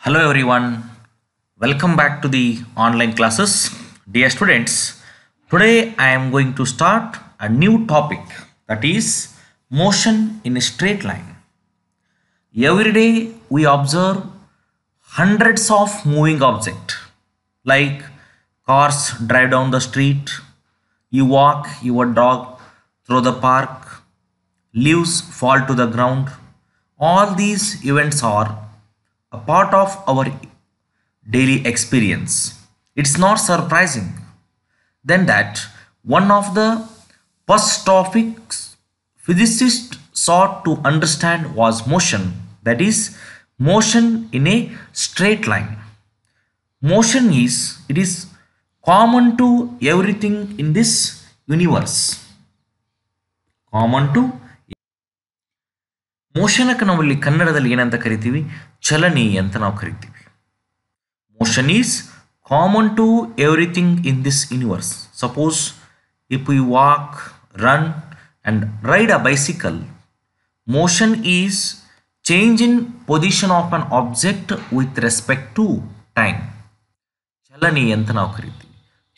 Hello everyone, welcome back to the online classes. Dear students, today I am going to start a new topic, that is motion in a straight line. Every day we observe hundreds of moving objects like cars drive down the street, you walk your dog through the park, leaves fall to the ground. All these events are a part of our daily experience. It's not surprising then that one of the first topics physicists sought to understand was motion, that is, motion in a straight line. Motion is common to everything in this universe. Common to ಮೋಷನಕ್ಕೆ ನಾವಿಲ್ಲಿ ಕನ್ನಡದಲ್ಲಿ ಏನಂತ ಕರಿತೀವಿ, ಚಲನೆ ಅಂತ ನಾವು ಕರಿತೀವಿ. Motion is common to everything in this universe. Suppose if you walk, run and ride a bicycle, motion is change in position of an object with respect to time. ಚಲನೆ ಅಂತ ನಾವು ಕರಿತೀವಿ.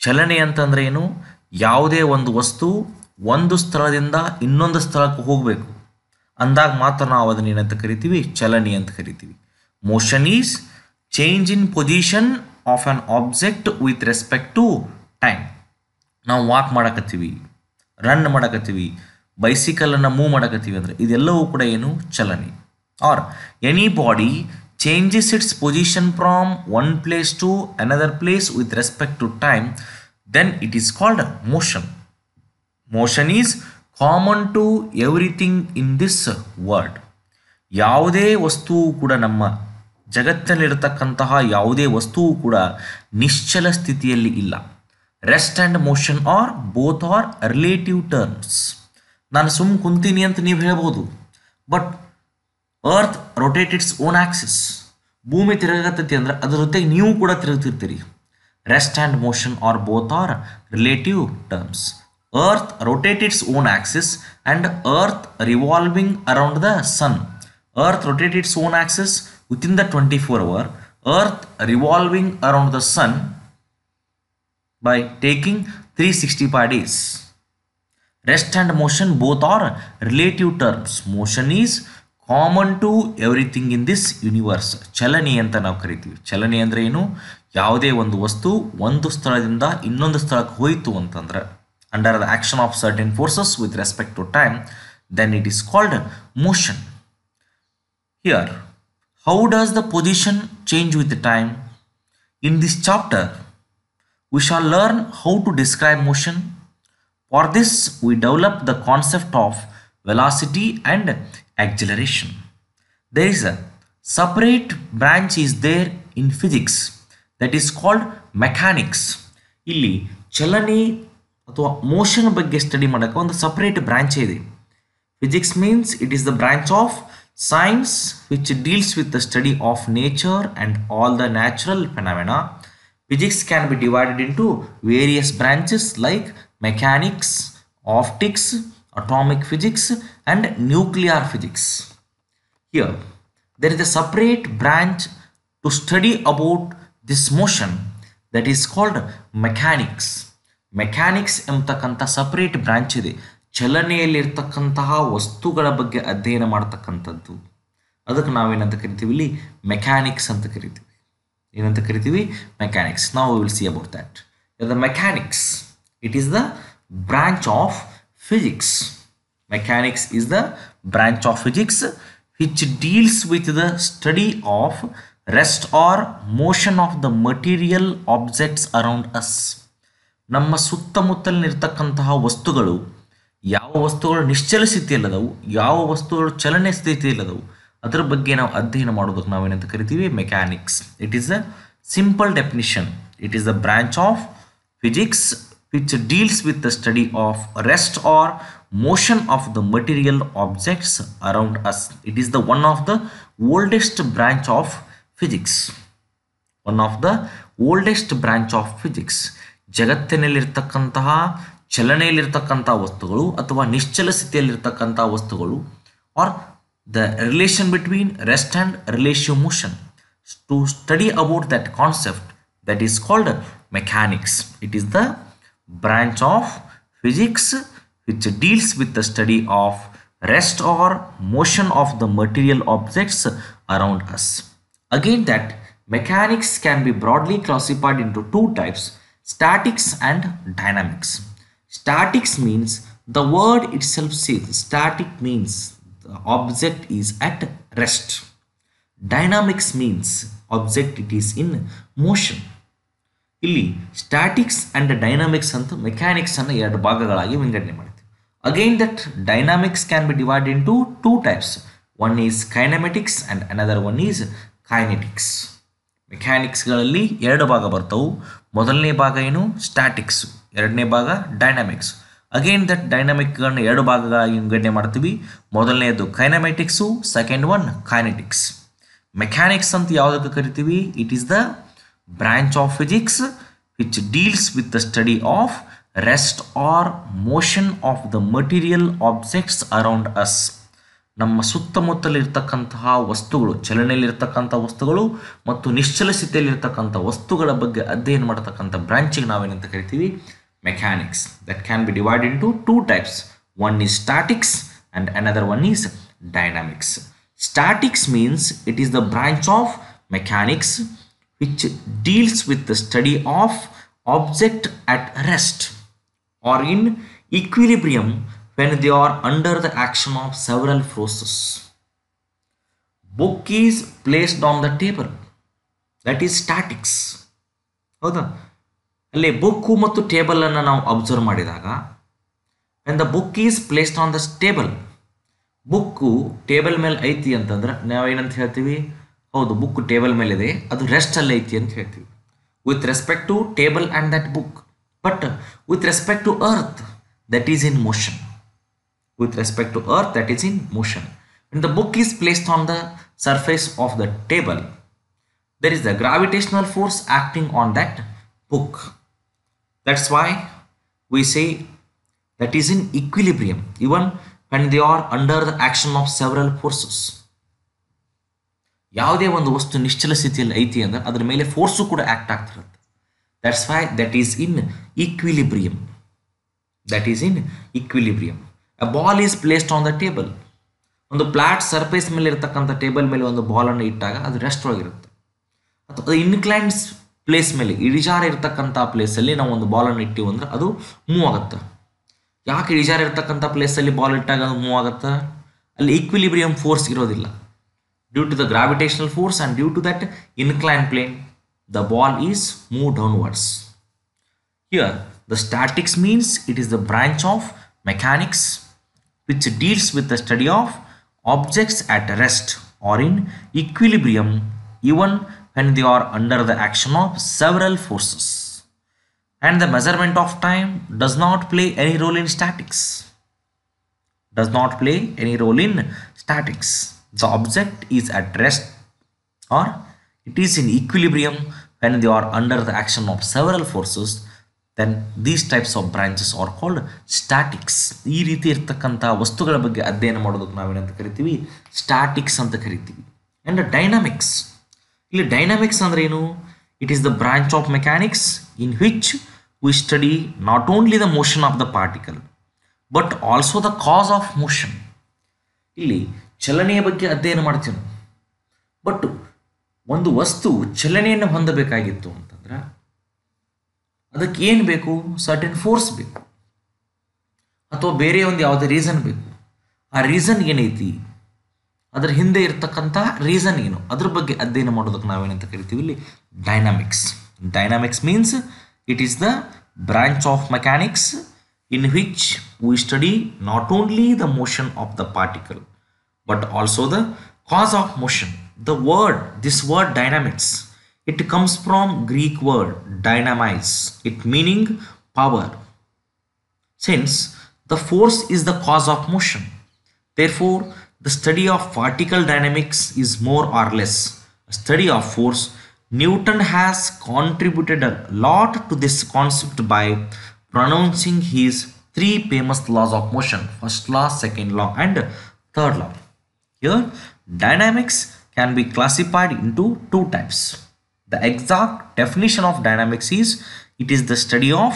ಚಲನೆ ಅಂತಂದ್ರೆ ಏನು? ಯಾವುದೇ ಒಂದು ವಸ್ತು ಒಂದು ಸ್ಥಳದಿಂದ ಇನ್ನೊಂದು ಸ್ಥಳಕ್ಕೆ ಹೋಗಬೇಕು ಅಂದಾಗ ಮಾತ್ರ ನಾವು ಅದನ್ನ ಏನಂತ ಕರಿತೀವಿ, ಚಲನೆ ಅಂತ ಕರಿತೀವಿ. Motion is change in position of an object with respect to time. ನಾವು ವಾಕ್ ಮಾಡಕತ್ತೀವಿ, ರನ್ ಮಾಡಕತ್ತೀವಿ, ಬೈಸಿಕಲನ್ನು ಮೂವ್ ಮಾಡಕತ್ತೀವಿ ಅಂದರೆ ಇದೆಲ್ಲವೂ ಕೂಡ ಏನು, ಚಲನೆ. Or any body changes its position from one place to another place with respect to time, then it is called motion. Motion is common to everything in this world. ಯಾವುದೇ ವಸ್ತುವು ಕೂಡ, ನಮ್ಮ ಜಗತ್ತಿನಲ್ಲಿರತಕ್ಕಂತಹ ಯಾವುದೇ ವಸ್ತುವು ಕೂಡ ನಿಶ್ಚಲ ಸ್ಥಿತಿಯಲ್ಲಿ ಇಲ್ಲ. Rest and motion are both are relative terms. ನಾನು ಸುಮ್ಮ ಕುಂತೀನಿ ಅಂತ ನೀವು ಹೇಳ್ಬೋದು, but earth rotate its own axis. ಭೂಮಿ ತಿರುಗತೈತಿ ಅಂದ್ರೆ ಅದ್ರ ಜೊತೆಗೆ ನೀವು ಕೂಡ ತಿರುಗ್ತಿರ್ತೀರಿ. Rest and motion are both are relative terms. Earth rotates its own axis and Earth revolving around the Sun. Earth rotates its own axis within the 24-hour. Earth revolving around the Sun by taking 365 days. Rest and motion both are relative terms. Motion is common to everything in this universe. ಚಲನೆ ಅಂತ ನಾವು ಕರಿತೀವಿ. ಚಲನೆ ಅಂದರೆ ಏನು? ಯಾವುದೇ ಒಂದು ವಸ್ತು ಒಂದು ಸ್ಥಳದಿಂದ ಇನ್ನೊಂದು ಸ್ಥಳಕ್ಕೆ ಹೋಯಿತು ಅಂತಂದ್ರೆ, under the action of certain forces with respect to time, then it is called motion. Here, how does the position change with the time? In this chapter, we shall learn how to describe motion. For this, we develop the concept of velocity and acceleration. There is a separate branch is there in physics that is called mechanics. ಇಲ್ಲಿ ಚಲನೆ ಅಥವಾ motion ಬಗ್ಗೆ study ಮಾಡೋಕ್ಕೆ ಒಂದು separate branch ಇದೆ. Physics means it is the branch of science which deals with the study of nature and all the natural phenomena. Physics can be divided into various branches like mechanics, optics, atomic physics and nuclear physics. Here there is a separate branch to study about this motion that is called mechanics. Mechanics ಎಂಬತಕ್ಕಂಥ separate branch ಇದೆ. ಚಲನೆಯಲ್ಲಿರ್ತಕ್ಕಂತಹ ವಸ್ತುಗಳ ಬಗ್ಗೆ ಅಧ್ಯಯನ ಮಾಡ್ತಕ್ಕಂಥದ್ದು. ಅದಕ್ಕೆ ನಾವೇನಂತ ಕರಿತೀವಿ, ಇಲ್ಲಿ ಮೆಕ್ಯಾನಿಕ್ಸ್ ಅಂತ ಕರಿತೀವಿ. ಏನಂತ ಕರಿತೀವಿ? ಮೆಕ್ಯಾನಿಕ್ಸ್. ನಾವು will see about that. The mechanics, it is the branch of physics. Mechanics is the branch of physics which deals with the study of rest or motion of the material objects around us. ನಮ್ಮ ಸುತ್ತಮುತ್ತಲಿನಿರ್ತಕ್ಕಂತಹ ವಸ್ತುಗಳು, ಯಾವ ವಸ್ತುಗಳು ನಿಶ್ಚಲ ಸ್ಥಿತಿಯಲ್ಲದವು, ಯಾವ ವಸ್ತುಗಳು ಚಲನೆ ಸ್ಥಿತಿಯಲ್ಲದವು, ಅದರ ಬಗ್ಗೆ ನಾವು ಅಧ್ಯಯನ ಮಾಡೋದಕ್ಕೆ ನಾವೇನಂತ ಕರಿತೀವಿ, mechanics. It is a simple definition. It is the branch of physics which deals with the study of rest or motion of the material objects around us. It is the one of the oldest branch of physics. One of the oldest branch of physics. ಜಗತ್ತಿನಲ್ಲಿರ್ತಕ್ಕಂತಹ ಚಲನೆಯಲ್ಲಿರ್ತಕ್ಕಂಥ ವಸ್ತುಗಳು ಅಥವಾ ನಿಶ್ಚಲ ಸ್ಥಿತಿಯಲ್ಲಿರ್ತಕ್ಕಂಥ ವಸ್ತುಗಳು, are the relation between rest and relative motion. to study about that concept, that is called mechanics. It is the branch of physics which deals with the study of rest or motion of the material objects around us. Again, that mechanics can be broadly classified into two types: statics and dynamics. Statics means, the word itself says static means the object is at rest. Dynamics means object it is in motion. ಇಲ್ಲಿ statics and dynamics ಅಂತ mechanics ಅನ್ನು ಎರಡು ಭಾಗಗಳಾಗಿ ವಿಂಗಡಣೆ ಮಾಡ್ತೀವಿ. Again that dynamics can be divide into two types. One is kinematics and another one is kinetics. ಮೆಕ್ಯಾನಿಕ್ಸ್ಗಳಲ್ಲಿ ಎರಡು ಭಾಗ ಬರ್ತವು. ಮೊದಲನೇ ಭಾಗ ಏನು? ಸ್ಟ್ಯಾಟಿಕ್ಸ್. ಎರಡನೇ ಭಾಗ ಡೈನಾಮಿಕ್ಸ್. ಅಗೈನ್ ದಟ್ ಡೈನಾಮಿಕ್ಗಳನ್ನ ಎರಡು ಭಾಗಗಳಾಗಿ ವಿಂಗಡಣೆ ಮಾಡ್ತೀವಿ. ಮೊದಲನೇದು ಕೈನೆಮೆಟಿಕ್ಸು, ಸೆಕೆಂಡ್ ಒನ್ ಕೈನೆಟಿಕ್ಸ್. ಮೆಕ್ಯಾನಿಕ್ಸ್ ಅಂತ ಯಾವುದಕ್ಕೆ ಕರಿತೀವಿ? It is the branch of physics which deals with the study of rest or motion of the material objects around us. ನಮ್ಮ ಸುತ್ತಮುತ್ತಲಿರ್ತಕ್ಕಂತಹ ವಸ್ತುಗಳು, ಚಲನೆಯಲ್ಲಿರ್ತಕ್ಕಂಥ ವಸ್ತುಗಳು ಮತ್ತು ನಿಶ್ಚಲ ಸ್ಥಿತಿಯಲ್ಲಿರ್ತಕ್ಕಂಥ ವಸ್ತುಗಳ ಬಗ್ಗೆ ಅಧ್ಯಯನ ಮಾಡತಕ್ಕಂಥ ಬ್ರಾಂಚಿಗೆ ನಾವೇನಂತ ಕರಿತೀವಿ? Mechanics. That can be divide into two types. One is statics and another one is dynamics. Statics means it is the branch of mechanics which deals with the study of object at rest or in equilibrium when they are under the action of several forces. Book is placed on the table. That is statics. ಹೌದಾ? ಅಲ್ಲಿ book ಮತ್ತು ಟೇಬಲನ್ನು ನಾವು observe ಮಾಡಿದಾಗ, when the book is placed on the table, book table ಮೇಲೆ ಐತಿ ಅಂತಂದ್ರೆ ನಾವೇನಂತ ಹೇಳ್ತೀವಿ? ಹೌದು, ಬುಕ್ ಟೇಬಲ್ ಮೇಲಿದೆ, ಅದು ರೆಸ್ಟ್ ಅಲ್ಲಿ ಐತಿ ಅಂತ ಹೇಳ್ತೀವಿ. With respect to table and that book. But with respect to earth, that is in motion. With respect to earth, that is in motion. When the book is placed on the surface of the table, there is the gravitational force acting on that book. That's why we say that is in equilibrium even when they are under the action of several forces. ಯಾವುದೇ ಒಂದು ವಸ್ತು ನಿಶ್ಚಲ ಸ್ಥಿತಿಯಲ್ಲಿ ಐತಿ ಅಂದ್ರೆ ಅದರ ಮೇಲೆ force ಕೂಡ act ಆಗ್ತಿರುತ್ತೆ. That's why that is in equilibrium. That is in equilibrium. A ball is placed on the table. ಒಂದು ಫ್ಲಾಟ್ ಸರ್ಫೇಸ್ ಮೇಲೆ ಇರತಕ್ಕಂಥ ಟೇಬಲ್ ಮೇಲೆ ಒಂದು ಬಾಲನ್ನು ಇಟ್ಟಾಗ ಅದು ರೆಸ್ಟ್ ಒಳಗಿರುತ್ತೆ. ಅಥವಾ ಅದು ಇನ್ಕ್ಲೈನ್ಸ್ ಪ್ಲೇಸ್ ಮೇಲೆ, ಇಳಿಜಾರ ಇರತಕ್ಕಂಥ ಪ್ಲೇಸಲ್ಲಿ ನಾವು ಒಂದು ಬಾಲನ್ನು ಇಟ್ಟಿವಿ ಅಂದ್ರೆ ಅದು ಮೂವ್ ಆಗುತ್ತೆ. ಯಾಕೆ ಇಳಿಜಾರ ಇರತಕ್ಕಂಥ ಪ್ಲೇಸಲ್ಲಿ ಬಾಲ್ ಇಟ್ಟಾಗ ಅದು ಮೂವ್ ಆಗುತ್ತೆ? ಅಲ್ಲಿ ಈಕ್ವಿಲಿಬ್ರಿಯಂ ಫೋರ್ಸ್ ಇರೋದಿಲ್ಲ. Due to the gravitational force and due to that inclined plane, the ball is moved downwards. Here, the statics means it is the branch of mechanics which deals with the study of objects at rest or in equilibrium even when they are under the action of several forces. And the measurement of time does not play any role in statics. Does not play any role in statics. The object is at rest or it is in equilibrium when they are under the action of several forces. Then these types of branches are called statics. ಈ ರೀತಿ ಇರ್ತಕ್ಕಂಥ ವಸ್ತುಗಳ ಬಗ್ಗೆ ಅಧ್ಯಯನ ಮಾಡೋದಕ್ಕೆ ನಾವೇನಂತ ಕರಿತೀವಿ? Statics ಅಂತ ಕರಿತೀವಿ. And dynamics. ಇಲ್ಲಿ ಡೈನಾಮಿಕ್ಸ್ ಅಂದ್ರೆ ಏನು? It is the branch of mechanics in which we study not only the motion of the particle but also the cos of motion. ಇಲ್ಲಿ ಚಲನೆಯ ಬಗ್ಗೆ ಅಧ್ಯಯನ ಮಾಡ್ತೀವಿ. ಬಟ್ ಒಂದು ವಸ್ತು ಚಲನೆಯನ್ನು ಹೊಂದಬೇಕಾಗಿತ್ತು ಅಂತಂದ್ರೆ ಅದಕ್ಕೆ ಏನು ಬೇಕು? ಸರ್ಟನ್ ಫೋರ್ಸ್ ಬೇಕು ಅಥವಾ ಬೇರೆ ಒಂದು ಯಾವುದೇ ರೀಸನ್ ಬೇಕು. ಆ ರೀಸನ್ ಏನೈತಿ, ಅದರ ಹಿಂದೆ ಇರ್ತಕ್ಕಂಥ ರೀಸನ್ ಏನು, ಅದ್ರ ಬಗ್ಗೆ ಅಧ್ಯಯನ ಮಾಡೋದಕ್ಕೆ ನಾವೇನಂತ ಕರಿತೀವಿ? ಇಲ್ಲಿ dynamics. Dynamics means it is the branch of mechanics in which we study not only the motion of the particle but also the cause of motion. This word dynamics, it comes from Greek word dynamize, it meaning power. Since the force is the cause of motion, therefore the study of particle dynamics is more or less a study of force. Newton has contributed a lot to this concept by pronouncing his three famous laws of motion: first law, second law and third law. Here dynamics can be classified into two types. The exact definition of dynamics is it is the study of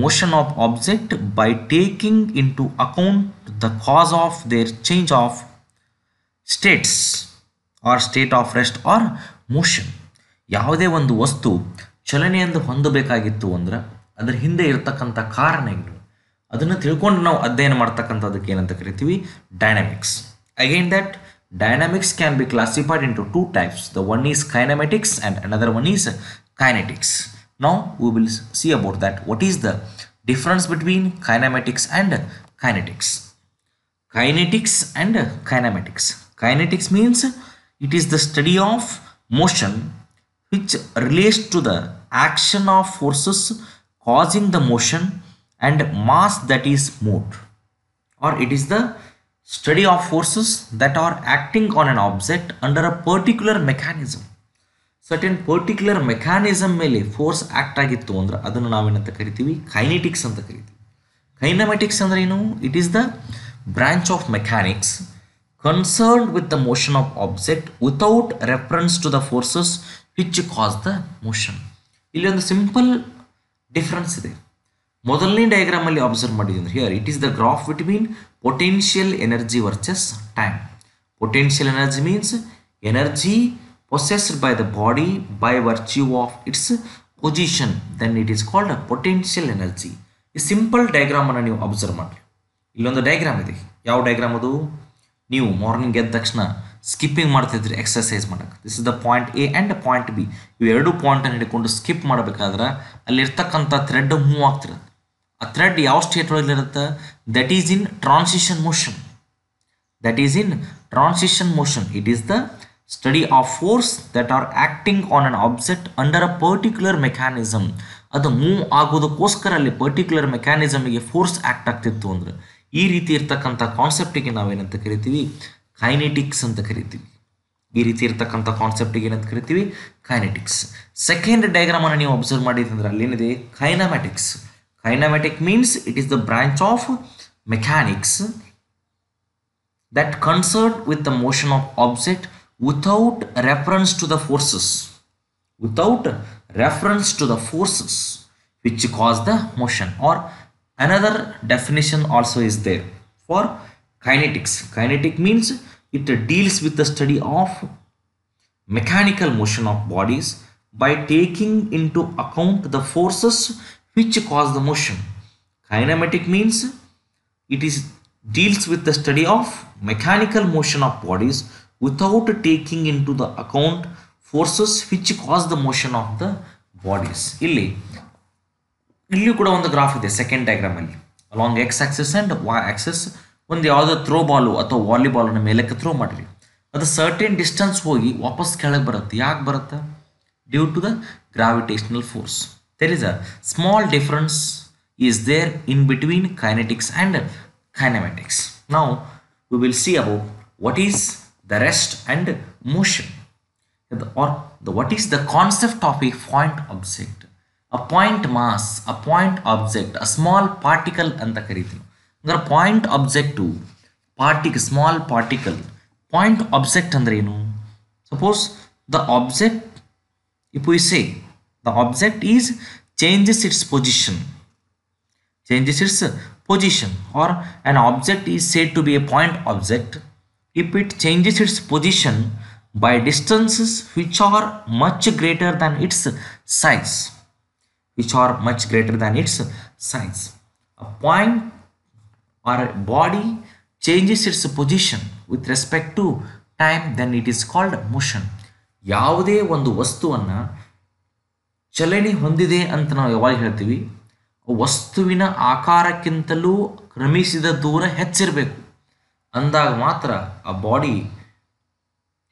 motion of object by taking into account the cause of their change of states or state of rest or motion. ಯಾವುದೇ ಒಂದು ವಸ್ತು ಚಲನೆಯನ್ನು ಹೊಂದಬೇಕಾಗಿತ್ತು ಅಂದ್ರೆ ಅದರ ಹಿಂದೆ ಇರತಕ್ಕಂಥ ಕಾರಣ ಏನು ಅದನ್ನು ತಿಳ್ಕೊಂಡು ನಾವು ಅಧ್ಯಯನ ಮಾಡ್ತಕ್ಕಂಥದಕ್ಕೆ ಏನಂತ ಕರಿತೀವಿ dynamics. Again that dynamics can be classified into two types. The one is kinematics and another one is kinetics. Now we will see about that. What is the difference between kinematics and kinetics? Kinetics and kinematics. Kinetics means it is the study of motion which relates to the action of forces causing the motion and mass that is moved, or it is the study of forces that are acting on an object under a particular mechanism. Certain particular mechanism ಮೇಲೆ force act ಆಗಿತ್ತು ಅಂದ್ರೆ ಅದನ್ನು ನಾವೇನಂತ ಕರಿತೀವಿ kinetics ಅಂತ ಕರಿತೀವಿ. Kinematics ಅಂದ್ರೆ ಏನು? It is the branch of mechanics concerned with the motion of object without reference to the forces which cause the motion. ಇಲ್ಲಿ ಒಂದು ಸಿಂಪಲ್ ಡಿಫ್ರೆನ್ಸ್ ಇದೆ. ಮೊದಲನೇ ಡಯಾಗ್ರಾಮ್ ಅಲ್ಲಿ ಅಬ್ಸರ್ವ್ ಮಾಡಿದ್ರೆ here it is the graph between potential energy versus time. Potential energy means energy possessed by the body by virtue of its position, then it is called a potential energy. ಈ simple diagram ಅನ್ನು ನೀವು observe ಮಾಡಿ. ಇಲ್ಲೊಂದು diagram ಇದೆ. ಯಾವ diagram ಅದು? ನೀವು morning ಎದ್ದ ತಕ್ಷಣ ಸ್ಕಿಪ್ಪಿಂಗ್ ಮಾಡ್ತಿದ್ರಿ ಎಕ್ಸರ್ಸೈಸ್ ಮಾಡಕ್ಕೆ. This is the point A and point B. ಇವು ಎರಡು ಪಾಯಿಂಟನ್ನು ಹಿಡ್ಕೊಂಡು ಸ್ಕಿಪ್ ಮಾಡಬೇಕಾದ್ರೆ ಅಲ್ಲಿರ್ತಕ್ಕಂಥ ಥ್ರೆಡ್ ಮೂವ್ ಆಗ್ತಿರುತ್ತೆ. ಆ ಥ್ರೆಡ್ ಯಾವ ಸ್ಟೇಟ್ ಒಳಗಿರುತ್ತೆ? That is in transition motion. That is in transition motion. It is the study of force that are acting on an object under a particular mechanism. ಅದು move ಆಗೋದಕ್ಕೋಸ್ಕರ ಅಲ್ಲಿ particular ಮೆಕ್ಯಾನಿಸಮ್ಗೆ force act ಆಗ್ತಿತ್ತು ಅಂದ್ರೆ ಈ ರೀತಿ ಇರ್ತಕ್ಕಂಥ ಕಾನ್ಸೆಪ್ಟಿಗೆ ನಾವೇನಂತ ಕರಿತೀವಿ? ಕೈನೆಟಿಕ್ಸ್ ಅಂತ ಕರಿತೀವಿ. ಈ ರೀತಿ ಇರ್ತಕ್ಕಂಥ ಕಾನ್ಸೆಪ್ಟಿಗೆ ಏನಂತ ಕರಿತೀವಿ? ಕೈನೆಟಿಕ್ಸ್. ಸೆಕೆಂಡ್ ಡಯಾಗ್ರಾಮ್ ಅನ್ನು ನೀವು ಅಬ್ಸರ್ವ್ ಮಾಡಿದ್ರೆ ಅಲ್ಲಿ ಏನಿದೆ? ಕೈನಮ್ಯಾಟಿಕ್ಸ್. Kinematic means it is the branch of mechanics that concerned with the motion of object without reference to the forces. Without reference to the forces which cause the motion. Or another definition also is there for kinetics. Kinetic means it deals with the study of mechanical motion of bodies by taking into account the forces which cause the motion. Kinematic means it is deals with the study of mechanical motion of bodies without taking into the account forces which cause the motion of the bodies. ಇಲ್ಲಿ ಕೂಡ ಒಂದು graph ಇದೆ second diagram ಅಲ್ಲಿ. Along X axis and Y axis ಒಂದು ಯಾವುದೋ throw Balu ಅಥವಾ volleyball ಅನ್ನು ಮೇಲಕ್ಕೆ ಥ್ರೋ ಮಾಡಿರಿ. ಅದು ಸರ್ಟೇನ್ ಡಿಸ್ಟೆನ್ಸ್ ಹೋಗಿ ವಾಪಸ್ ಕೆಳಗೆ ಬರುತ್ತೆ. ಯಾಕೆ ಬರುತ್ತೆ? Due to the gravitational force. There is a small difference is there in between kinetics and kinematics. Now we will see about what is the rest and motion, or what is the concept of a point object, a point mass, a point object, a small particle ಅಂತ ಕರೀತೀವಿ. ಅಂದ್ರೆ point object small particle. Point object ಅಂದ್ರೆ ಏನು? Suppose the object, if we say the object is changes its position, or an object is said to be a point object if it changes its position by distances which are much greater than its size. A point or a body changes its position with respect to time, then it is called motion. ಯಾವುದೇ ಒಂದು ವಸ್ತುವನ್ನು ಚಲನೆ ಹೊಂದಿದೆ ಅಂತ ನಾವು ಯಾವಾಗ ಹೇಳ್ತೀವಿ? ವಸ್ತುವಿನ ಆಕಾರಕ್ಕಿಂತಲೂ ಕ್ರಮಿಸಿದ ದೂರ ಹೆಚ್ಚಿರಬೇಕು ಅಂದಾಗ ಮಾತ್ರ ಆ ಬಾಡಿ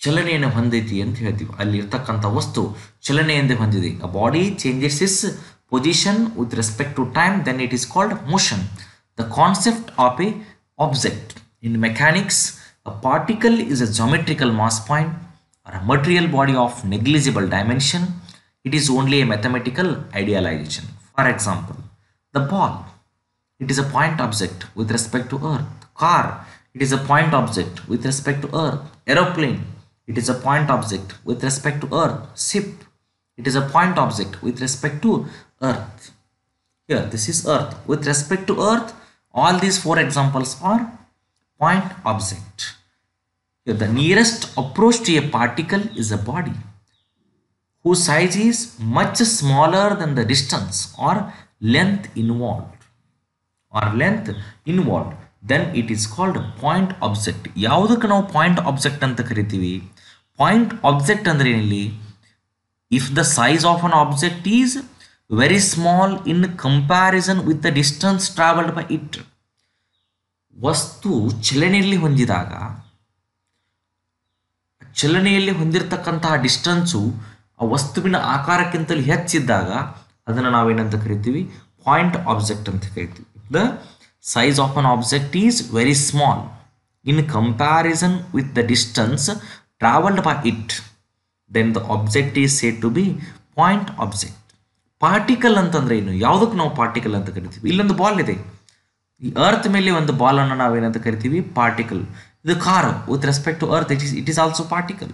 ಚಲನೆಯನ್ನು ಹೊಂದೈತಿ ಅಂತ ಹೇಳ್ತೀವಿ. ಅಲ್ಲಿ ಇರ್ತಕ್ಕಂಥ ವಸ್ತು ಚಲನೆಯಿಂದ ಹೊಂದಿದೆ. ಆ body changes is position with respect to time, then it is called motion. The concept of a object in mechanics, a particle is a geometrical mass point or a material body of negligible dimension. It is only a mathematical idealization. For example, the ball, it is a point object with respect to earth. Car, it is a point object with respect to earth. Aeroplane, it is a point object with respect to earth. Ship, it is a point object with respect to earth. Here this is earth. With respect to earth, all these four examples are point object. Here the nearest approach to a particle is a body whose size is much smaller than the distance or length involved, then it is called point object. ಯಾವುದಕ್ಕೆ ನಾವು point object ಅಂತ ಕರಿತೀವಿ? Point object ಅಂದ್ರೆ ಇಲ್ಲಿ if the size of an object is very small in comparison with the distance traveled by it. ವಸ್ತು ಚಲನೆಯಲ್ಲಿ ಹೊಂದಿರತಕ್ಕಂತಹ distance ಆ ವಸ್ತುವಿನ ಆಕಾರಕ್ಕಿಂತಲೂ ಹೆಚ್ಚಿದ್ದಾಗ ಅದನ್ನು ನಾವೇನಂತ ಕರಿತೀವಿ? ಪಾಯಿಂಟ್ ಆಬ್ಜೆಕ್ಟ್ ಅಂತ ಕರಿತೀವಿ. The size of an object is very small in comparison with the distance traveled by it, then the object is said to be point object. Particle ಅಂತಂದ್ರೆ ಏನು? ಯಾವುದಕ್ಕೆ ನಾವು ಪಾರ್ಟಿಕಲ್ ಅಂತ ಕರಿತೀವಿ? ಇಲ್ಲೊಂದು ಬಾಲ್ ಇದೆ, ಈ ಅರ್ತ್ ಮೇಲೆ ಒಂದು ಬಾಲ್ ಅನ್ನು ನಾವೇನಂತ ಕರಿತೀವಿ? ಪಾರ್ಟಿಕಲ್. ಇದು car, with respect to earth it is also particle.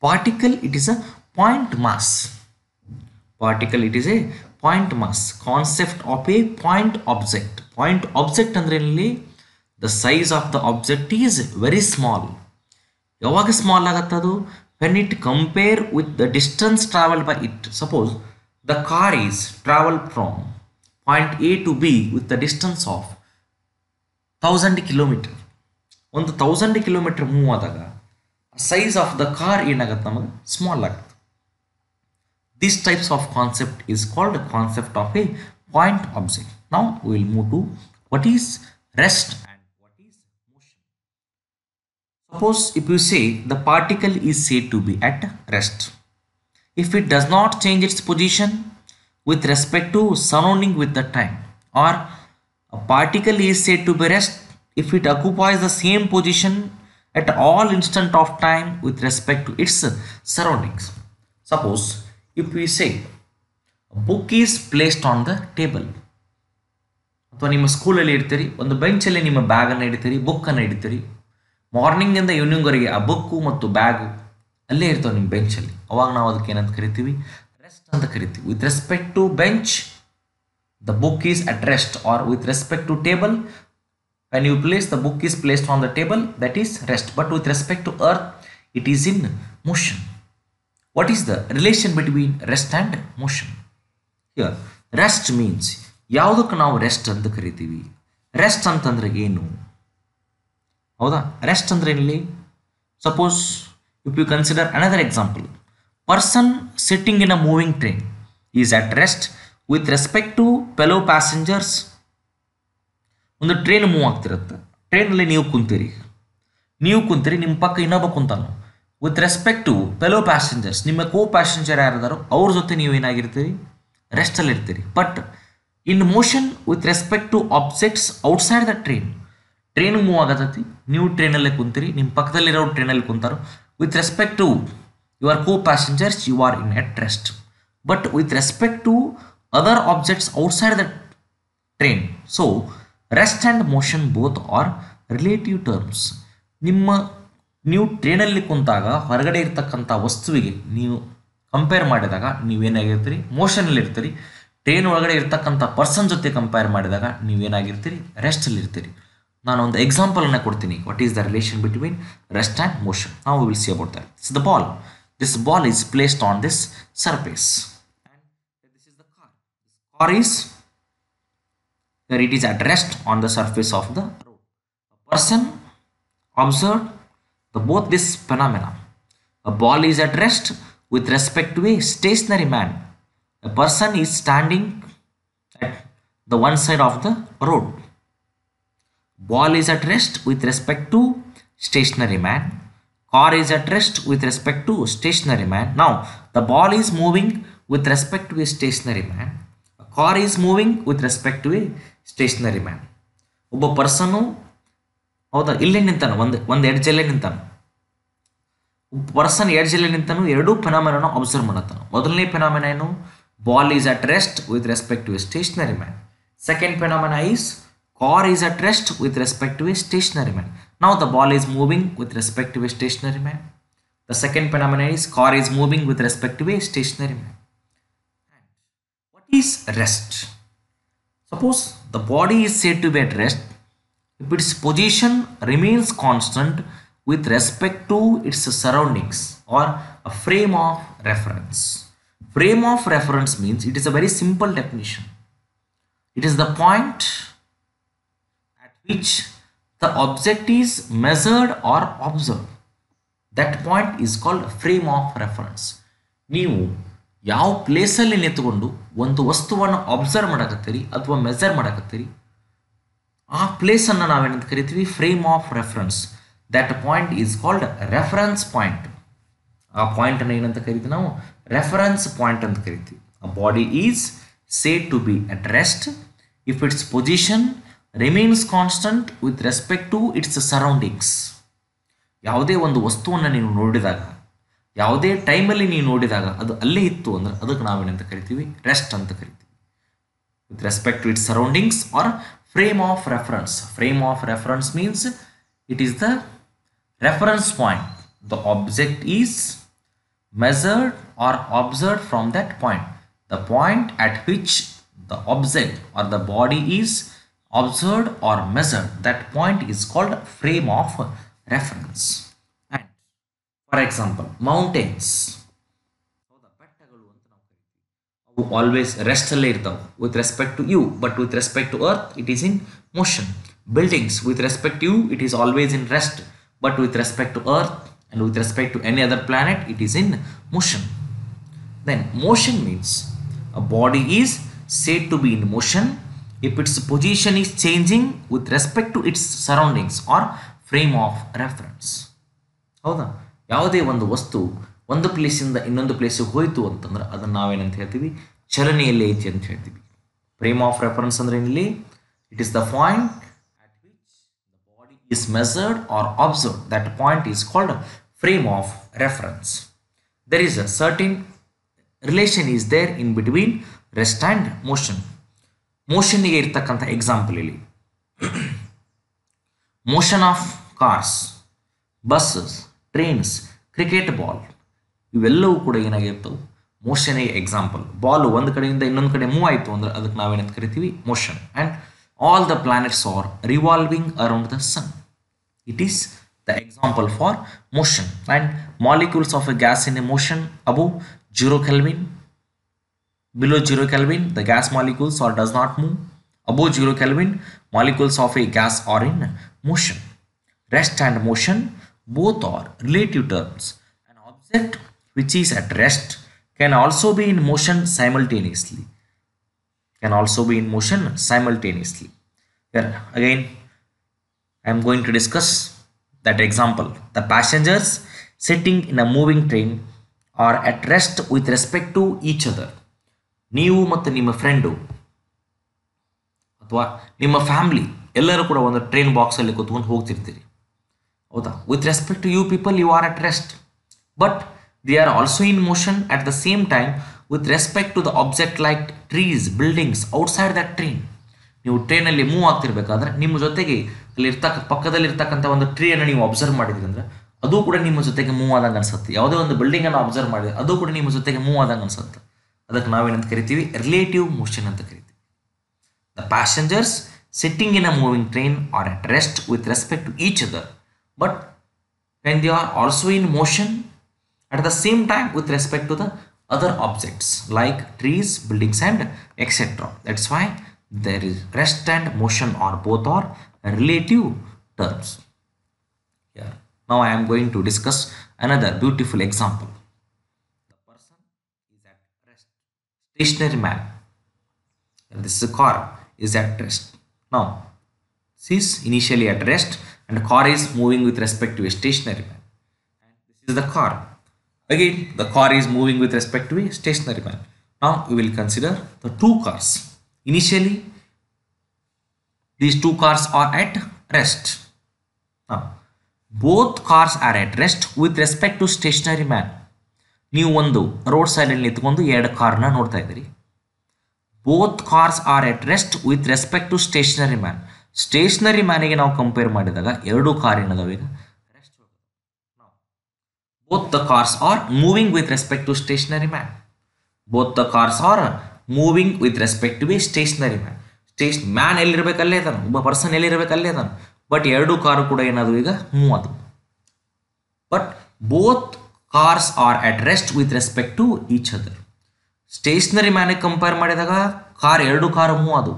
Particle it is a point mass. Particle it is a point mass. Concept of a point object. Point object ಅಂದ್ರೆ ಇಲ್ಲಿ the size of the object is very small. ಯಾವಾಗ small ಆಗತ್ತದು? when it compare with the distance traveled by it. Suppose the car is traveled from point A to B with the distance of 1000 km. ಒಂದು 1000 km move ಆದಾಗ size of the car ಏನಾಗತ್ತೆ? ನಮಗೆ small ಆಗುತ್ತೆ. This types of concept is called concept of a point object. Now we will move to what is rest and what is motion. Suppose if you say the particle is said to be at rest if it does not change its position with respect to surrounding with the time, or a particle is said to be rest if it occupies the same position at all instant of time with respect to its surroundings. Suppose if we say a book is placed on the table, ಅಥವಾ ನಿಮ್ಮ ಸ್ಕೂಲಲ್ಲಿ ಇಡ್ತೀರಿ, ಒಂದು ಬೆಂಚಲ್ಲಿ ನಿಮ್ಮ ಬ್ಯಾಗನ್ನು ಇಡ್ತೀರಿ, ಬುಕ್ಕನ್ನು ಇಡ್ತೀರಿ. ಮಾರ್ನಿಂಗಿಂದ ಈವ್ನಿಂಗ್ವರೆಗೆ ಆ book ಮತ್ತು bag ಅಲ್ಲೇ ಇರ್ತವೆ ನಿಮ್ಮ ಬೆಂಚಲ್ಲಿ. ಅವಾಗ ನಾವು ಅದಕ್ಕೆ ಏನಂತ ಕರಿತೀವಿ? ರೆಸ್ಟ್ ಅಂತ ಕರಿತೀವಿ. With respect to bench the book is at rest, or with respect to table when you place the book is placed on the table, that is rest. But with respect to earth it is in motion. What is the relation between rest and motion? Here rest means ಯಾವುದಕ್ಕೆ ನಾವು rest ಅಂತ ಕರಿತೀವಿ? Rest ಅಂತಂದ್ರೆ ಏನು? ಹೌದಾ? Rest ಅಂದ್ರೆ ಇಲ್ಲಿ suppose if you consider another example, person sitting in a moving train is at rest with respect to fellow passengers. ಒಂದು ಟ್ರೈನ್ ಮೂವ್ ಆಗ್ತಿರುತ್ತೆ, ಟ್ರೈನಲ್ಲಿ ನೀವು ಕುಂತೀರಿ, ನಿಮ್ಮ ಪಕ್ಕ ಇನ್ನೊಬ್ಬ ಕುಂತಾನು. With respect to fellow passengers, ನಿಮ್ಮ ಕೋ ಪ್ಯಾಸೆಂಜರ್ ಯಾರಿದಾರೋ ಅವ್ರ ಜೊತೆ ನೀವು ಏನಾಗಿರ್ತೀರಿ? ರೆಸ್ಟಲ್ಲಿ ಇರ್ತೀರಿ. But in motion with respect to objects outside the train, train move ಆಗತೈತಿ, ನೀವು ಟ್ರೈನಲ್ಲೇ ಕುಂತೀರಿ, ನಿಮ್ಮ ಪಕ್ಕದಲ್ಲಿರೋ ಟ್ರೈನಲ್ಲಿ ಕುಂತಾರೋ. With respect to your co passengers you are in at rest. But with respect to other objects outside the train, so rest and motion both are relative terms. ನೀವು ಟ್ರೈನಲ್ಲಿ ಕುಂತಾಗ ಹೊರಗಡೆ ಇರ್ತಕ್ಕಂಥ ವಸ್ತುವಿಗೆ ನೀವು ಕಂಪೇರ್ ಮಾಡಿದಾಗ ನೀವೇನಾಗಿರ್ತೀರಿ? ಮೋಷನಲ್ಲಿ ಇರ್ತೀರಿ. ಟ್ರೈನ್ ಒಳಗಡೆ ಇರ್ತಕ್ಕಂಥ ಪರ್ಸನ್ ಜೊತೆ ಕಂಪೇರ್ ಮಾಡಿದಾಗ ನೀವೇನಾಗಿರ್ತೀರಿ? ರೆಸ್ಟಲ್ಲಿ ಇರ್ತೀರಿ. ನಾನು ಒಂದು ಎಕ್ಸಾಂಪಲನ್ನು ಕೊಡ್ತೀನಿ. What is the relation between rest and motion? ನಾವು will see about that. This the ball. This ball is placed on this surface and this is the car. Car is where it is at rest on the surface of the road. A person observed both this phenomena. A ball is at rest with respect to a stationary man. A person is standing at the one side of the road. Ball is at rest with respect to stationary man. Car is at rest with respect to stationary man. Now the ball is moving with respect to a stationary man. A car is moving with respect to a stationary man. ಒಬ್ಬ person ಹೌದಾ ಇಲ್ಲೇ ನಿಂತಾನು, ಒಂದು ಎಡ್ಜಲ್ಲೇ ನಿಂತಾನು. ಒಬ್ಬ person ಎಡ್ಜಲ್ಲೇ ನಿಂತಾನು, ಎರಡೂ ಫೆನಾಮಿನಾನ observe ಮಾಡತ್ತಾನು. ಮೊದಲನೇ phenomena ಏನು? Ball is at rest with respect to a stationary man. Second phenomena is car is at rest with respect to a stationary man. Now the ball is moving with respect to a stationary man. The second phenomenon is car is moving with respect to a stationary man. What is rest? Suppose the body is said to be at rest if its position remains constant with respect to its surroundings or a frame of reference. Frame of reference means it is a very simple definition. It is the point at which the object is measured or observed. That point is called frame of reference. ನೀವು ಯಾವ ಪ್ಲೇಸಲ್ಲಿ ನಿಂತುಕೊಂಡು ಒಂದು ವಸ್ತುವನ್ನು observe ಮಾಡಕತ್ತೀರಿ ಅಥವಾ measure ಮಾಡಕತ್ತೀರಿ, ಆ ಪ್ಲೇಸನ್ನು ನಾವೇನಂತ ಕರಿತೀವಿ? Frame of reference. That point is called reference point. ಆ ಪಾಯಿಂಟನ್ನು ಏನಂತ ಕರಿತೀವಿ ನಾವು? ರೆಫರೆನ್ಸ್ ಪಾಯಿಂಟ್ ಅಂತ ಕರಿತೀವಿ. A body is said to be at rest if its position remains constant with respect to its surroundings. ಯಾವುದೇ ಒಂದು ವಸ್ತುವನ್ನು ನೀವು ನೋಡಿದಾಗ, ಯಾವುದೇ ಟೈಮಲ್ಲಿ ನೀವು ನೋಡಿದಾಗ ಅದು ಅಲ್ಲೇ ಇತ್ತು ಅಂದರೆ ಅದಕ್ಕೆ ನಾವೇನಂತ ಕರಿತೀವಿ? ರೆಸ್ಟ್ ಅಂತ ಕರಿತೀವಿ. With respect to its surroundings or frame of reference. Frame of reference means it is the reference point. The object is measured or observed from that point. The point at which the object or the body is observed or measured, that point is called frame of reference. And for example, mountains, ಬೆಟ್ಟಗಳು ಅಂತ ನಾವು ಕರಿತೀವಿ. ಅವು always rest ಅಲ್ಲೇ ಇರ್ತಾವೆ with respect to you, but with respect to earth it is in motion. Buildings, with respect to you it is always in rest, but with respect to earth and with respect to any other planet it is in motion. Then motion means a body is said to be in motion if its position is changing with respect to its surroundings or frame of reference. ಹೌದಾ? ಯಾವುದೇ ಒಂದು ವಸ್ತು ಒಂದು ಪ್ಲೇಸಿಂದ ಇನ್ನೊಂದು ಪ್ಲೇಸಿಗೆ ಹೋಯಿತು ಅಂತಂದ್ರೆ ಅದನ್ನು ನಾವೇನಂತ ಹೇಳ್ತೀವಿ? ಚಲನೆಯಲ್ಲಿ ಐತಿ ಅಂತ ಹೇಳ್ತೀವಿ. ಫ್ರೇಮ್ ಆಫ್ ರೆಫರೆನ್ಸ್ ಅಂದ್ರೆ ಇಲ್ಲಿ it is the point at which the body is measured or observed. That point is called frame of reference. There is a certain relation is there in between rest and motion. Motion ಗೆ ಇರತಕ್ಕಂಥ example ಇಲ್ಲಿ motion of cars, buses, trains, cricket ball ಇವೆಲ್ಲವೂ ಕೂಡ ಏನಾಗಿರ್ತವೆ? ಮೋಷನ್ಗೆ example. Ball ಒಂದು ಕಡೆಯಿಂದ ಇನ್ನೊಂದು ಕಡೆ move ಆಯಿತು ಅಂದ್ರೆ ಅದಕ್ಕೆ ನಾವೇನಂತ ಕರಿತೀವಿ? Motion. And all the planets are revolving around the sun. It is the example for motion. And molecules of a gas in a motion above 0 Kelvin, below 0 Kelvin the gas molecules or does not move. Above 0 Kelvin molecules of a gas are in motion. Rest and motion both are relative terms. An object which is at rest can also be in motion simultaneously. Here again I am going to discuss that example. The passengers sitting in a moving train are at rest with respect to each other. ನೀವು ಮತ್ತು ನಿಮ್ಮ friend ಅಥವಾ ನಿಮ್ಮ family ಎಲ್ಲರೂ ಕೂಡ ಒಂದು train ಬಾಕ್ಸಲ್ಲಿ ಕೂತ್ಕೊಂಡು ಹೋಗ್ತಿರ್ತೀರಿ. ಹೌದಾ? With respect to you people you are at rest, but they are also in motion at the same time with respect to the object like trees, buildings outside that train. ನೀವು ಟ್ರೈನಲ್ಲಿ move ಆಗ್ತಿರ್ಬೇಕಾದ್ರೆ ನಿಮ್ಮ ಜೊತೆಗೆ ಅಲ್ಲಿ ಪಕ್ಕದಲ್ಲಿ ಇರ್ತಕ್ಕಂಥ ಒಂದು ಟ್ರೀಯನ್ನು ನೀವು observe ಮಾಡಿದ್ರಿ ಅಂದ್ರೆ ಅದು ಕೂಡ ನಿಮ್ಮ ಜೊತೆಗೆ ಮೂವ್ ಆದಂಗೆ ಅನ್ಸುತ್ತೆ. ಯಾವುದೇ ಒಂದು ಬಿಲ್ಡಿಂಗನ್ನು ಅಬ್ಸರ್ವ್ ಮಾಡಿದ್ರೆ ಅದು ಕೂಡ ನಿಮ್ಮ ಜೊತೆಗೆ ಮೂವ್ ಆದಂಗೆ ಅನ್ಸುತ್ತೆ. ಅದಕ್ಕೆ ನಾವೇನಂತ ಕರಿತೀವಿ? ರಿಲೇಟಿವ್ ಮೋಷನ್ ಅಂತ ಕರಿತೀವಿ. The passengers sitting in a moving train are at rest with respect to each other, but when they are also in motion at the same time with respect to the other objects like trees, buildings and etc. That's why there is rest and motion or both are relative terms. Here now I am going to discuss another beautiful example. The person is at rest. Stationary man. And this is a car is at rest. Now this is initially at rest and the car is moving with respect to a stationary man. And this is the car. Again, the car is moving with respect to a stationary man. Now we will consider the two cars. Initially, these two cars are at rest. Now, both cars are at rest with respect to stationary man. ನೀವು ಒಂದು road ಸೈಡಲ್ಲಿ ನಿಂತ್ಕೊಂಡು ಎರಡು ಕಾರ್ನ ನೋಡ್ತಾ ಇದ್ದೀರಿ. Both cars are at rest with respect to stationary man. Stationary ಮ್ಯಾನಿಗೆ ನಾವು ಕಂಪೇರ್ ಮಾಡಿದಾಗ ಎರಡು ಕಾರ್ ಏನದಾವ ಈಗ rest. Both the cars are moving with respect to stationary man. Both the cars are moving with respect to be stationary man. Man ಎಲ್ಲಿರ್ಬೇಕು ಅಲ್ಲೇ ಇದ್ದಾನೆ, ಒಬ್ಬ ಪರ್ಸನ್ ಎಲ್ಲಿರ್ಬೇಕು ಅಲ್ಲೇ ಇದ್ದಾನೆ. ಬಟ್ ಎರಡು ಕಾರು ಕೂಡ ಏನಾದವು ಈಗ ಮೂವ್ ಆದವು. But both cars are at rest with respect to each other. Stationary ಮ್ಯಾನಿಗೆ ಕಂಪೇರ್ ಮಾಡಿದಾಗ ಎರಡು ಕಾರು ಮೂವ್ ಆದವು.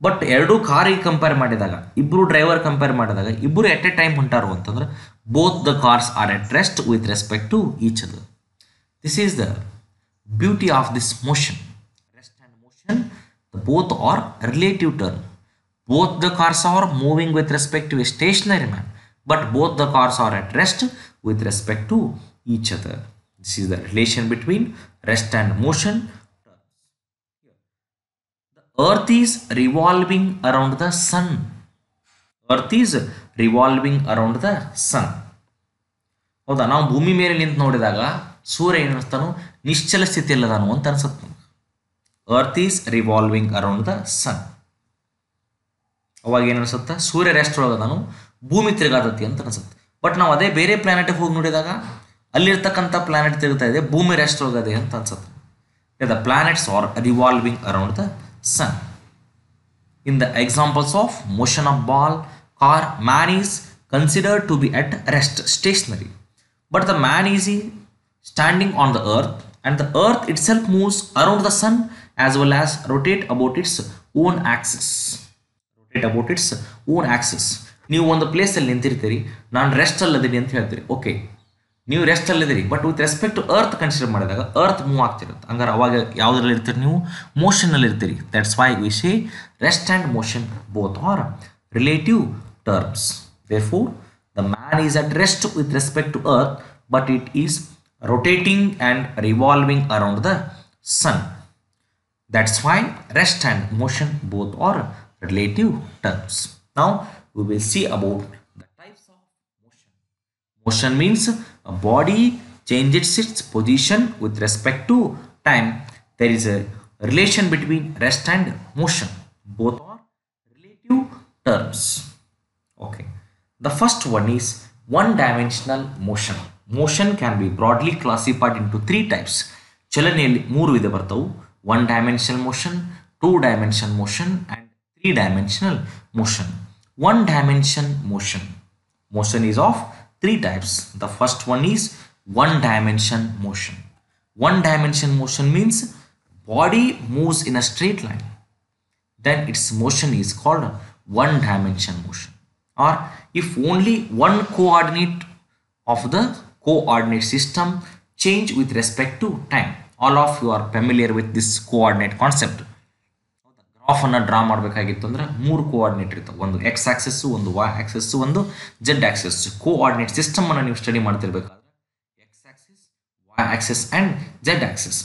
ಬಟ್ ಎರಡು ಕಾರಿಗೆ ಕಂಪೇರ್ ಮಾಡಿದಾಗ, ಇಬ್ಬರು ಡ್ರೈವರ್ ಕಂಪೇರ್ ಮಾಡಿದಾಗ ಇಬ್ಬರು ಎಟ್ ಎ ಟೈಮ್ ಹೊಂಟಾರು ಅಂತಂದ್ರೆ both the cars are at rest with respect to each other. This is the beauty of this motion. Rest and motion both are relative term. Both the cars are moving with respect to a stationary man, but both the cars are at rest with respect to each other. This is the relation between rest and motion. The earth is revolving around the sun. Earth is revolving around the sun. ಹೌದಾ, ನಾವು ಭೂಮಿ ಮೇಲೆ ನಿಂತು ನೋಡಿದಾಗ ಸೂರ್ಯ ಏನಿರ್ತಾನೋ ನಿಶ್ಚಲ ಸ್ಥಿತಿಯಲ್ಲದಾನು ಅಂತ ಅನ್ಸುತ್ತೆ. Earth is revolving around the sun. ಅವಾಗ ಏನು ಅನ್ಸುತ್ತೆ, ಸೂರ್ಯ ರೆಸ್ಟ್ ಒಳಗದಾನು, ಭೂಮಿ ತಿರುಗಾತತಿ ಅಂತ ಅನ್ಸುತ್ತೆ. ಬಟ್ ನಾವು ಅದೇ ಬೇರೆ ಪ್ಲಾನೆಟ್ಗೆ ಹೋಗಿ ನೋಡಿದಾಗ ಅಲ್ಲಿರ್ತಕ್ಕಂಥ ಪ್ಲಾನೆಟ್ ತಿರುಗ್ತಾ ಇದೆ, ಭೂಮಿ ರೆಸ್ಟ್ ಒಳಗದೆ ಅಂತ ಅನ್ಸುತ್ತೆ. The planets R revolving around the sun. In the examples of motion of ball, car, man is considered to be at rest, stationary. But the man is standing on the earth, and the earth itself moves around the sun as well as rotate about its own axis. ನೀವು ಒಂದು ಪ್ಲೇಸಲ್ಲಿ ನಿಂತಿರ್ತೀರಿ, ನಾನು rest ಅಲ್ಲದೀನಿ ಅಂತ ಹೇಳ್ತೀರಿ. Okay, ನೀವು rest ಅಲ್ಲಿದ್ದೀರಿ, but with respect to earth consider ಮಾಡಿದಾಗ earth move ಆಗ್ತಿರುತ್ತೆ. ಹಂಗಾರೆ ಅವಾಗ ಯಾವುದ್ರಲ್ಲಿ ಇರ್ತೀರಿ, ನೀವು ಮೋಷನಲ್ಲಿ ಇರ್ತೀರಿ. That's why we say rest and motion both are relative terms. Therefore the man is at rest with respect to earth, but it is rotating and revolving around the sun. That's why rest and motion both are relative terms. Now we will see about the types of motion. Motion means a body changes its position with respect to time. There is a relation between rest and motion. Both are relative terms. Okay. The first one is one-dimensional motion. Motion can be broadly classified into three types. ಚಲನೆಯಲ್ಲಿ ಮೂರು ವಿಧ ಬರ್ತವು. One dimensional motion, two dimension motion and three dimensional motion. One dimension motion. Motion is of three types. The first one is one dimension motion. One dimension motion means body moves in a straight line. Then its motion is called one dimension motion. Or if only one coordinate of the coordinate system change with respect to time. All of you are familiar with this coordinate concept. Graph ಅನ್ನು draw ಮಾಡಬೇಕಾಗಿತ್ತು ಅಂದ್ರೆ ಮೂರು coordinate ಇರ್ತವೆ. ಒಂದು X axes, ಒಂದು Y axes, ಒಂದು Z axes. Coordinate system ಅನ್ನು ನೀವು ಸ್ಟಡಿ ಮಾಡ್ತಿರ್ಬೇಕಾದ್ರೆ X axis, Y axes and Z axes.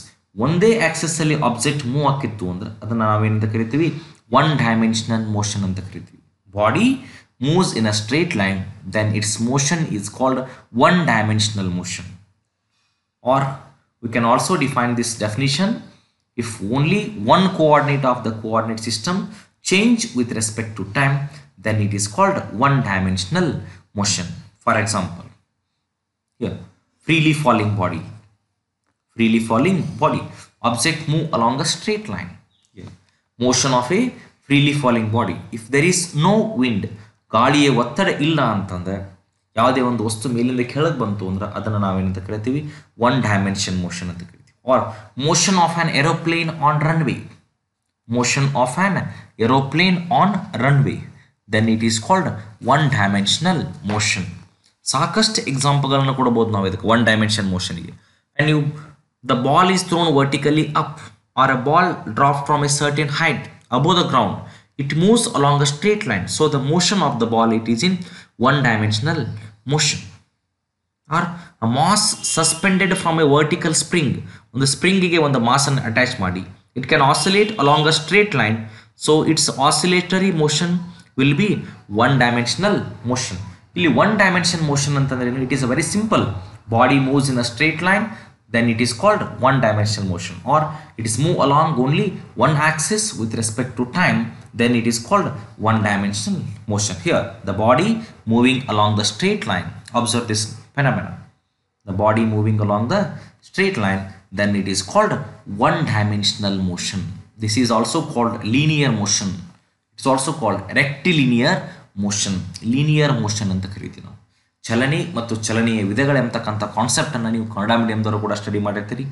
ಒಂದೇ ಆಕ್ಸೆಸ್ ಅಲ್ಲಿ ಆಬ್ಜೆಕ್ಟ್ ಮೂವ್ ಆಗಿತ್ತು ಅಂದ್ರೆ ಅದನ್ನ ನಾವೇನಂತ ಕರಿತೀವಿ, ಒನ್ ಡೈಮೆನ್ಷನಲ್ ಮೋಷನ್ ಅಂತ ಕರಿತೀವಿ. Body moves in a straight line, then its motion is called one dimensional motion. Or we can also define this definition: if only one coordinate of the coordinate system change with respect to time, then it is called one dimensional motion. For example, here, freely falling body. Freely falling body, object move along a straight line. Here, motion of a freely falling body. If there is no wind, ಗಾಳಿಯ ಒತ್ತಡ ಇಲ್ಲ ಅಂತಂದ್ರೆ, ಯಾವುದೇ ಒಂದು ವಸ್ತು ಮೇಲಿಂದ ಕೆಳಗೆ ಬಂತು ಅಂದ್ರೆ ಅದನ್ನು ನಾವೇನಂತ ಕರಿತೀವಿ, ಒನ್ ಡೈಮೆನ್ಷನ್ ಮೋಷನ್ ಅಂತ ಕರಿತೀವಿ. Or motion of an aeroplane on runway. Motion of an aeroplane on runway, then it is called one dimensional motion. ಸಾಕಷ್ಟು ಎಕ್ಸಾಂಪಲ್ಗಳನ್ನು ಕೊಡಬಹುದು ನಾವು ಇದಕ್ಕೆ ಒನ್ ಡೈಮೆನ್ಷನ್ ಮೋಷನ್ಗೆ. And you the ball is thrown vertically up or a ball drop from a certain height above the ground. It moves along a straight line. So the motion of the ball, it is in one dimensional motion. Or a mass suspended from a vertical spring. On the spring ಗೆ ಒಂದು mass ಅನ್ನು attach ಮಾಡಿ, it can oscillate along a straight line. So its oscillatory motion will be one dimensional motion. ಇಲ್ಲಿ one dimension motion ಅಂತಂದ್ರೆ it is a very simple. Body moves in a straight line, then it is called one dimensional motion, or it is move along only one axis with respect to time, then it is called one dimensional motion. Here the body moving along the straight line, observe this phenomenon, the body moving along the straight line, then it is called one dimensional motion. This is also called linear motion. It's also called rectilinear motion. linear motion ಅಂತ ಕರಿತೀವಿ ನಾವು. ಚಲನೆ ಮತ್ತು ಚಲನೆಯ ವಿಧಗಳೆಂಬತಕ್ಕಂಥ ಕಾನ್ಸೆಪ್ಟನ್ನು ನೀವು ಕನ್ನಡ ಮೀಡಿಯಮ್ದವರು ಕೂಡ study ಮಾಡಿರ್ತೀರಿ,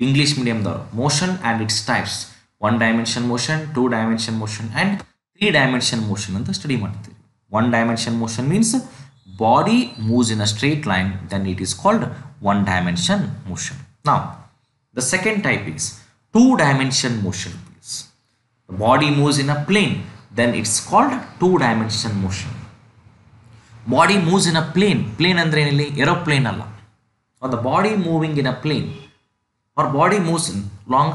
ಇಂಗ್ಲೀಷ್ ಮೀಡಿಯಮ್ದವರು motion and its types, one dimension motion, two dimension motion and three dimension motion ಅಂತ ಸ್ಟಡಿ ಮಾಡ್ತೀರಿ. One dimension motion means body moves in a straight line, then it is called one dimension motion. Now the second type is two dimension motion. The body moves in a plane, then it's called two dimension motion. Body moves in a plane, plane andre enilli aeroplane alla, or the body moving in a plane, or body moves along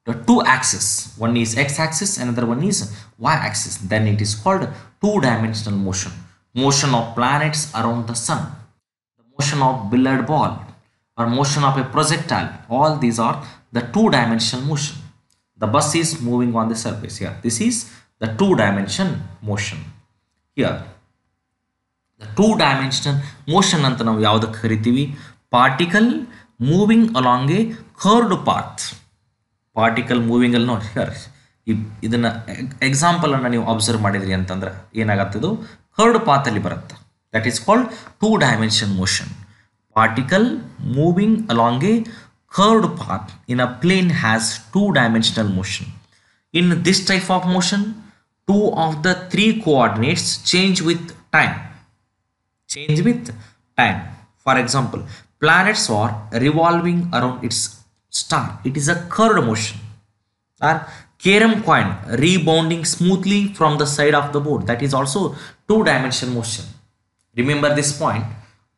the two axes, one is x axis, another one is y axis, then it is called two dimensional motion. Motion of planets around the sun, the motion of billiard ball, or motion of a projectile, all these are the two dimensional motion. The bus is moving on the surface, here this is the two dimension motion. Here the two dimensional motion anta ನಾವು ಯಾವುದಕ್ಕೆ ಕರಿತೀವಿ, particle moving along a curved path. Particle moving ಅಲ್ಲಿ ನೋಡಿ, ಇದನ್ನ example ಅನ್ನು ನೀವು observe ಮಾಡಿದ್ರಿ ಅಂತಂದ್ರೆ ಏನಾಗತ್ತೆ, ಇದು ಕರ್ವ್ಡ್ ಪಾತ್ ಅಲ್ಲಿ ಬರುತ್ತೆ. That is called two dimension motion. Particle moving along a curved path in a plane has two dimensional motion. In this type of motion, two of the three coordinates change with time. change with time. For example, planets are revolving around its star, it is a curved motion. Or carom coin rebounding smoothly from the side of the board, that is also two dimensional motion. Remember this point,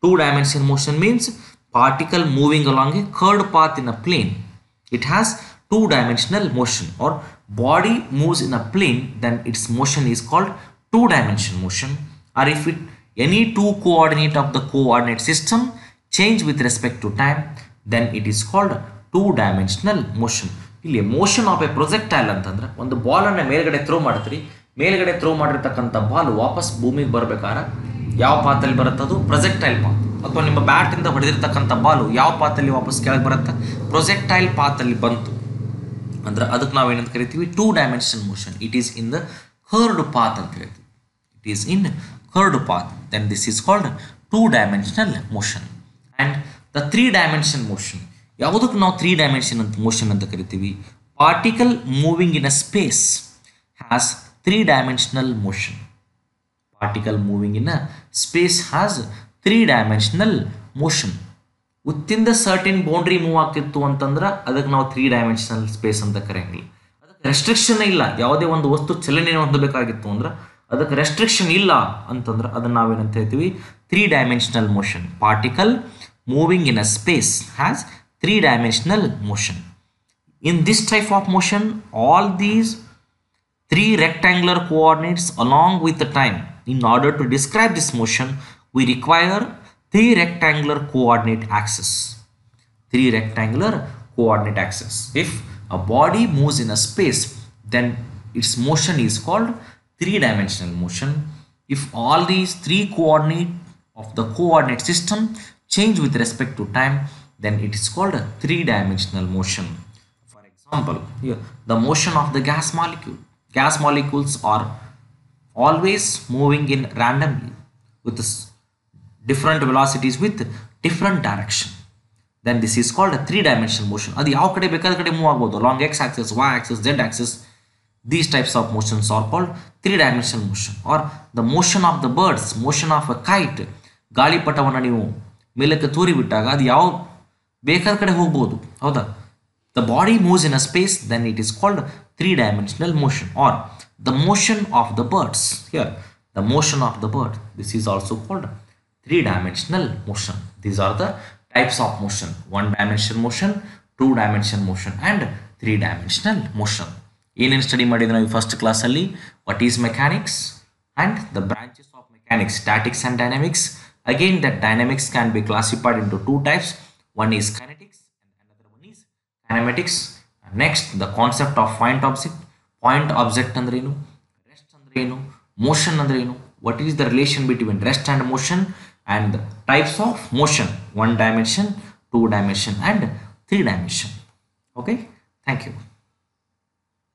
two dimensional motion means particle moving along a curved path in a plane, it has two dimensional motion. Or body moves in a plane, then its motion is called two dimensional motion. Or if it any two coordinate of the coordinate system change with respect to time, then it is called two dimensional motion. ಇಲ್ಲಿ motion of A projectile ಅಂತಂದ್ರೆ, ಒಂದು ಬಾಲನ್ನು ಮೇಲ್ಗಡೆ throw ಮಾಡ್ತೀರಿ, ಮೇಲ್ಗಡೆ throw ಮಾಡಿರ್ತಕ್ಕಂಥ ball ವಾಪಸ್ ಭೂಮಿಗೆ ಬರಬೇಕಾದ್ರೆ ಯಾವ ಪಾತಲ್ಲಿ ಬರುತ್ತೆ, ಅದು ಪ್ರೊಜೆಕ್ಟೈಲ್ ಪಾತ್. ಅಥವಾ ನಿಮ್ಮ ಬ್ಯಾಟಿಂದ ಹೊಡೆದಿರ್ತಕ್ಕಂಥ ಬಾಲು ಯಾವ ಪಾತಲ್ಲಿ ವಾಪಸ್ ಕೆಳಗೆ ಬರುತ್ತೆ, ಪ್ರೊಜೆಕ್ಟೈಲ್ ಪಾತಲ್ಲಿ ಬಂತು ಅಂದ್ರೆ ಅದಕ್ಕೆ ನಾವು ಏನಂತ ಕರಿತೀವಿ, two dimensional motion. It is in the curved path ಅಂತ ಹೇಳ್ತೀವಿ. It is in curved path, then this is called two dimensional motion. And the three dimension motion, ಯಾವುದಕ್ಕೆ ನಾವು ತ್ರೀ ಡೈಮೆನ್ಷನ್ ಅಂತ ಮೋಷನ್ ಅಂತ ಕರಿತೀವಿ, particle moving in a space has three dimensional motion. Particle moving in a space has three dimensional motion. Within the certain boundary move ಆಗ್ತಿತ್ತು ಅಂತಂದ್ರೆ ಅದಕ್ಕೆ ನಾವು three dimensional space ಅಂತ ಕರೆಯಂಗಿಲ್ಲ. ಅದಕ್ಕೆ ರೆಸ್ಟ್ರಿಕ್ಷನ್ ಇಲ್ಲ. ಯಾವುದೇ ಒಂದು ವಸ್ತು ಚಲನೆ ಹೊಂದಬೇಕಾಗಿತ್ತು ಅಂದ್ರೆ ಅದಕ್ಕೆ ರೆಸ್ಟ್ರಿಕ್ಷನ್ ಇಲ್ಲ ಅಂತಂದ್ರೆ ಅದನ್ನು ನಾವೇನಂತ ಹೇಳ್ತೀವಿ, three dimensional motion. Particle moving in a space has three dimensional motion. In this type of motion, all these three rectangular coordinates along with the time. In order to describe this motion, we require three rectangular coordinate axes. Three rectangular coordinate axes. If a body moves in a space, then its motion is called three-dimensional motion. If all these three coordinates of the coordinate system change with respect to time, then it is called a three-dimensional motion. For example, here the motion of the gas molecule. Gas molecules are always moving in randomly with different velocities with different direction. Then this is called a three-dimensional motion. ಅದು ಯಾವ ಕಡೆ ಬೇಕಾದ ಕಡೆ move ಆಗ್ಬೋದು, along x axis, y axis, z axis. These types of motions are called three-dimensional motion. Or the motion of the birds, motion of a kite. ಗಾಳಿಪಟವನ್ನು ನೀವು ಮೇಲಕ್ಕೆ ತೂರಿ ಬಿಟ್ಟಾಗ ಅದು ಯಾವ ಬೇಕಾದ ಕಡೆ ಹೋಗ್ಬೋದು, ಹೌದಾ? The body moves in a space, then it is called three-dimensional motion. Or the motion of the birds. Here, the motion of the bird. This is also called three-dimensional motion. These are the types of motion: one-dimensional motion, two-dimensional motion, and three-dimensional motion. ಏನೇನು study ಮಾಡಿದ್ರೆ ನಾವು first ಕ್ಲಾಸಲ್ಲಿ, what is mechanics and the branches of mechanics, statics and dynamics. Again that dynamics can be classified into two types. One is kinetics kinematics. Next, the concept of point object. Point object ಅಂದ್ರೆ ಏನು, rest ಅಂದ್ರೆ ಏನು, motion ಅಂದ್ರೆ ಏನು, what is the relation between rest and motion, and the types of motion, one dimension, two dimension and three dimension. Okay, thank you.